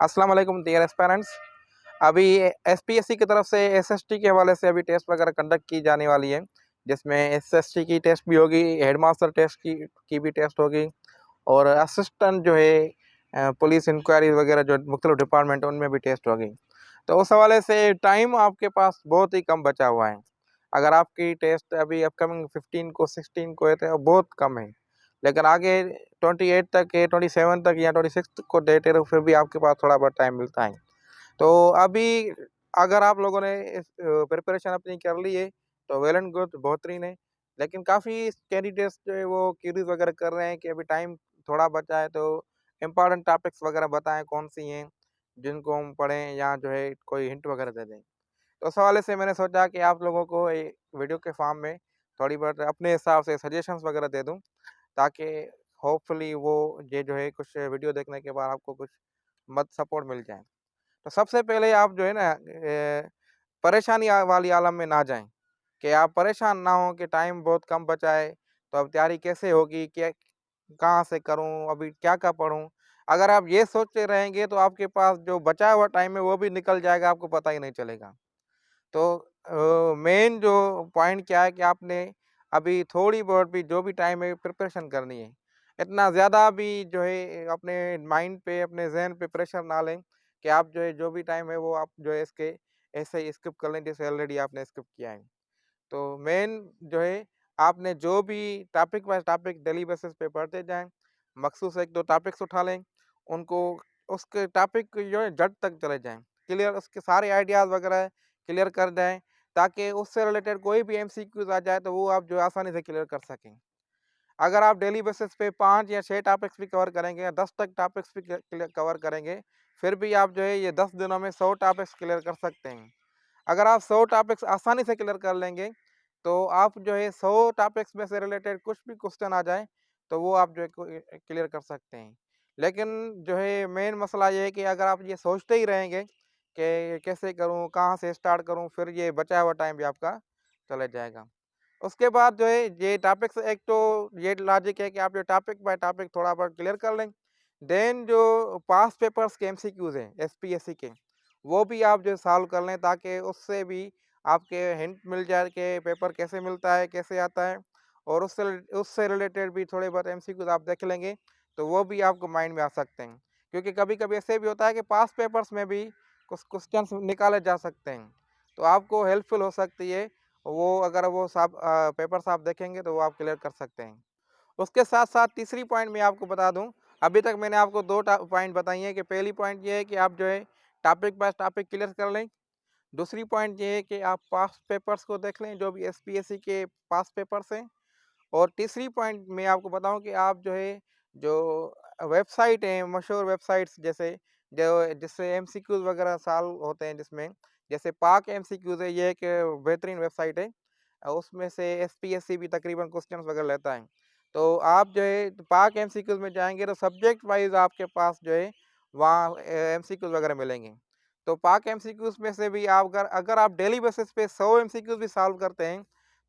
अस्सलाम वालेकुम dear aspirants. अभी एसपीएससी की तरफ से एसएसटी के हवाले से अभी टेस्ट वगैरह कंडक्ट की जाने वाली है, जिसमें एसएसटी की टेस्ट भी होगी, हेडमास्टर टेस्ट की भी टेस्ट होगी और असिस्टेंट जो है पुलिस इंक्वायरी वगैरह जो मुख्तलिफ डिपार्टमेंट है उनमें भी टेस्ट होगी। तो उस हवाले से टाइम आपके पास बहुत ही कम बचा हुआ है। अगर आपकी टेस्ट अभी अपकमिंग 15 को 16 को है तो बहुत कम है, लेकिन आगे 28 तक है, 27 तक या 26 को डेट है, तो फिर भी आपके पास थोड़ा बहुत टाइम मिलता है। तो अभी अगर आप लोगों ने इस प्रिपरेशन अपनी कर ली है तो वेल एंड गुड, बेहतरीन है। लेकिन काफ़ी कैंडिडेट्स जो है वो क्यूरीज वगैरह कर रहे हैं कि अभी टाइम थोड़ा बचा है, तो इम्पोर्टेंट टॉपिक्स वगैरह बताएं कौन सी हैं जिनको हम पढ़ें या जो है कोई हिंट वगैरह दे दें। तो उस हवाले से मैंने सोचा कि आप लोगों को ये वीडियो के फॉर्म में थोड़ी बहुत अपने हिसाब से सजेशंस वगैरह दे दूं, ताकि होपफुली वो ये जो है कुछ वीडियो देखने के बाद आपको कुछ मद सपोर्ट मिल जाए। तो सबसे पहले आप जो है ना परेशानी वाली आलम में ना जाएं कि आप परेशान ना हो कि टाइम बहुत कम बचा है, तो अब तैयारी कैसे होगी, क्या कहाँ से करूं, अभी क्या क्या पढूं। अगर आप ये सोचते रहेंगे तो आपके पास जो बचा हुआ टाइम है वो भी निकल जाएगा, आपको पता ही नहीं चलेगा। तो मेन जो पॉइंट क्या है कि आपने अभी थोड़ी बहुत भी जो भी टाइम है प्रिपरेशन करनी है। इतना ज़्यादा भी जो है अपने माइंड पे, अपने ज़हन पे प्रेशर ना लें कि आप जो है जो भी टाइम है वो आप जो है इसके ऐसे ही स्किप कर लें जैसे ऑलरेडी आपने स्किप किया है। तो मेन जो है आपने जो भी topic wise topic daily basis पे पढ़ते जाएँ, मखसूस 1-2 टॉपिक्स उठा लें, उनको उसके टॉपिक की जो है जड़ तक चले जाएँ। क्लियर उसके सारे आइडियाज़ वगैरह क्लियर कर जाएँ, ताकि उससे रिलेटेड कोई भी एमसीक्यूज़ आ जाए तो वो आप जो है आसानी से क्लियर कर सकें। अगर आप डेली बेसिस पे 5 या 6 टॉपिक्स भी कवर करेंगे या 10 तक टॉपिक्स भी कवर करेंगे, फिर भी आप जो है ये 10 दिनों में 100 टॉपिक्स क्लियर कर सकते हैं। अगर आप 100 टॉपिक्स आसानी से क्लियर कर लेंगे, तो आप जो है 100 टॉपिक्स में से रिलेटेड कुछ भी क्वेश्चन आ जाए, तो वो आप जो है क्लियर कर सकते हैं। लेकिन जो है मेन मसला ये है कि अगर आप ये सोचते ही रहेंगे कि कैसे करूँ, कहाँ से स्टार्ट करूँ, फिर ये बचा हुआ टाइम भी आपका चला जाएगा। उसके बाद जो है ये टॉपिक्स, एक तो ये लॉजिक है कि आप जो टॉपिक बाय टॉपिक थोड़ा बहुत क्लियर कर लें। देन जो पास्ट पेपर्स के एमसीक्यूज़ हैं एसपीएससी के, वो भी आप जो सॉल्व कर लें, ताकि उससे भी आपके हिंट मिल जाए कि पेपर कैसे मिलता है, कैसे आता है। और उससे रिलेटेड भी थोड़े बहुत एमसीक्यूज़ आप देख लेंगे, तो वो भी आपको माइंड में आ सकते हैं। क्योंकि कभी-कभी ऐसे भी होता है कि पास्ट पेपर्स में भी कुछ क्वेश्चंस निकाले जा सकते हैं, तो आपको हेल्पफुल हो सकती है। वो अगर वो पेपर्स आप देखेंगे तो वो आप क्लियर कर सकते हैं। उसके साथ-साथ तीसरी पॉइंट मैं आपको बता दूँ, अभी तक मैंने आपको 2 पॉइंट बताई हैं कि पहली पॉइंट ये है कि आप जो है टॉपिक बाय टॉपिक क्लियर कर लें। दूसरी पॉइंट ये है कि आप पास्ट पेपर्स को देख लें, जो भी एसपीएससी के पास्ट पेपर्स हैं। और तीसरी पॉइंट मैं आपको बताऊँ कि आप जो है, जो वेबसाइट हैं, मशहूर वेबसाइट्स जैसे जो जिससे एमसीक्यूज़ वगैरह सॉल्व होते हैं, जिसमें जैसे पाक एमसीक्यूज़ है, ये एक बेहतरीन वेबसाइट है। उसमें से एसपीएससी भी तकरीबन क्वेश्चंस वगैरह लेता है। तो आप जो है पाक एमसीक्यूज़ में जाएँगे तो सब्जेक्ट वाइज़ आपके पास जो है वहाँ एमसीक्यूज़ वगैरह मिलेंगे। तो पाक एमसीक्यूज़ में से भी आप अगर अगर आप डेली बेसिस पे 100 एमसीक्यूज़ भी सॉल्व करते हैं,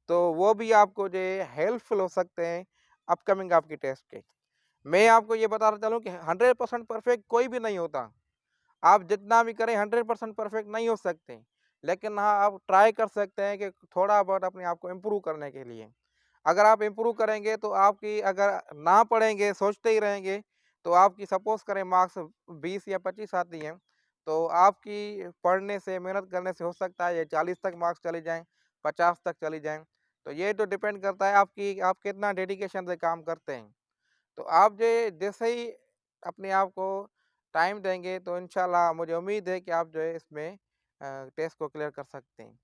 तो वो भी आपको जो है हेल्पफुल हो सकते हैं अपकमिंग आपकी टेस्ट के। मैं आपको ये बताता चलूँ कि 100% परफेक्ट कोई भी नहीं होता। आप जितना भी करें 100% परफेक्ट नहीं हो सकते। लेकिन हाँ, आप ट्राई कर सकते हैं कि थोड़ा बहुत अपने आप को इम्प्रूव करने के लिए। अगर आप इम्प्रूव करेंगे तो आपकी, अगर ना पढ़ेंगे, सोचते ही रहेंगे, तो आपकी सपोज़ करें मार्क्स 20 या 25 आती हैं, तो आपकी पढ़ने से, मेहनत करने से हो सकता है ये 40 तक मार्क्स चले जाएँ, 50 तक चली जाएँ। तो ये तो डिपेंड करता है आपकी, आप कितना डेडिकेशन से काम करते हैं। तो आप जो जैसे ही अपने आप को टाइम देंगे, तो इंशाल्लाह मुझे उम्मीद है कि आप जो है इसमें टेस्ट को क्लियर कर सकते हैं।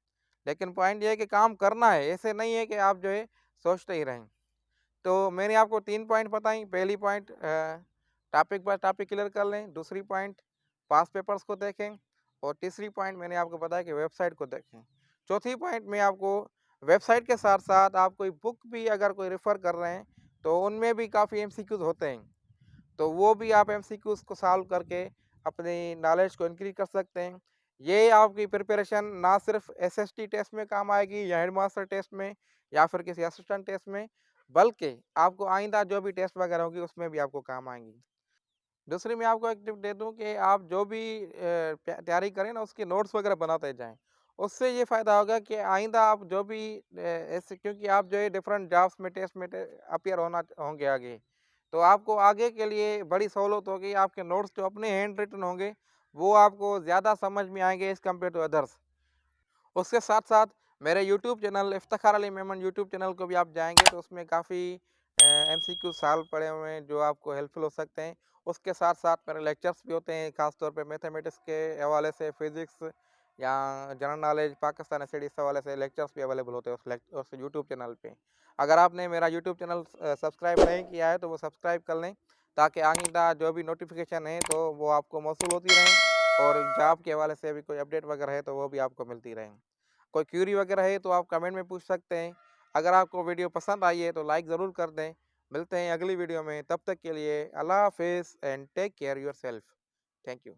लेकिन पॉइंट ये है कि काम करना है, ऐसे नहीं है कि आप जो है सोचते ही रहें। तो मैंने आपको 3 पॉइंट बताई। पहली point topic by topic clear कर लें, दूसरी पॉइंट पास्ट पेपर्स को देखें और तीसरी पॉइंट मैंने आपको बताया कि वेबसाइट को देखें। चौथी पॉइंट मैं आपको वेबसाइट के साथ-साथ आप कोई बुक भी अगर कोई रेफ़र कर रहे हैं, तो उनमें भी काफ़ी एमसीक्यूज़ होते हैं। तो वो भी आप एमसीक्यूज़ को सॉल्व करके अपनी नॉलेज को इंक्रीज़ कर सकते हैं। ये आपकी प्रिपरेशन ना सिर्फ़ एसएसटी टेस्ट में काम आएगी या हेडमास्टर टेस्ट में या फिर किसी असिस्टेंट टेस्ट में, बल्कि आपको आइंदा जो भी टेस्ट वगैरह होगी उसमें भी आपको काम आएँगी। दूसरी मैं आपको एक टिप दे दूँ कि आप जो भी तैयारी करें ना उसके नोट्स वगैरह बनाते जाएँ। उससे ये फ़ायदा होगा कि आइंदा आप जो भी ऐसे क्योंकि आप जो है डिफरेंट जॉब्स में टेस्ट में अपीयर होना होंगे आगे। तो आपको आगे के लिए बड़ी सहूलत होगी, आपके नोट्स जो अपने हैंड रिटन होंगे, वो आपको ज़्यादा समझ में आएँगे एज़ कम्पेयर टू अदर्स। उसके साथ-साथ मेरे YouTube channel Iftikhar Ali Memon YouTube channel को भी आप जाएँगे तो उसमें काफ़ी एमसीक्यू सॉल्व पड़े हुए हैं जो आपको हेल्पफुल हो सकते हैं। उसके साथ-साथ मेरे लेक्चर्स भी होते हैं ख़ास तौर पे मैथमेटिक्स के हवाले से, फिज़िक्स या जनरल नॉलेज, पाकिस्तानी स्टडीज़ के हवाले से लेक्चर्स भी अवेलेबल होते हैं उस यूट्यूब चैनल पे। अगर आपने मेरा यूट्यूब चैनल सब्सक्राइब नहीं किया है तो वो सब्सक्राइब कर लें ताकि आइंदा जो भी नोटिफ़िकेशन है तो वो आपको मौसूल होती रहें और जॉब के हवाले से भी कोई अपडेट वगैरह है तो वो भी आपको मिलती रहें। कोई क्यूरी वगैरह है तो आप कमेंट में पूछ सकते हैं। अगर आपको वीडियो पसंद आई है तो लाइक ज़रूर कर दें। मिलते हैं अगली वीडियो में, तब तक के लिए अल्लाह हाफ़िज़ and take care yourself. Thank you.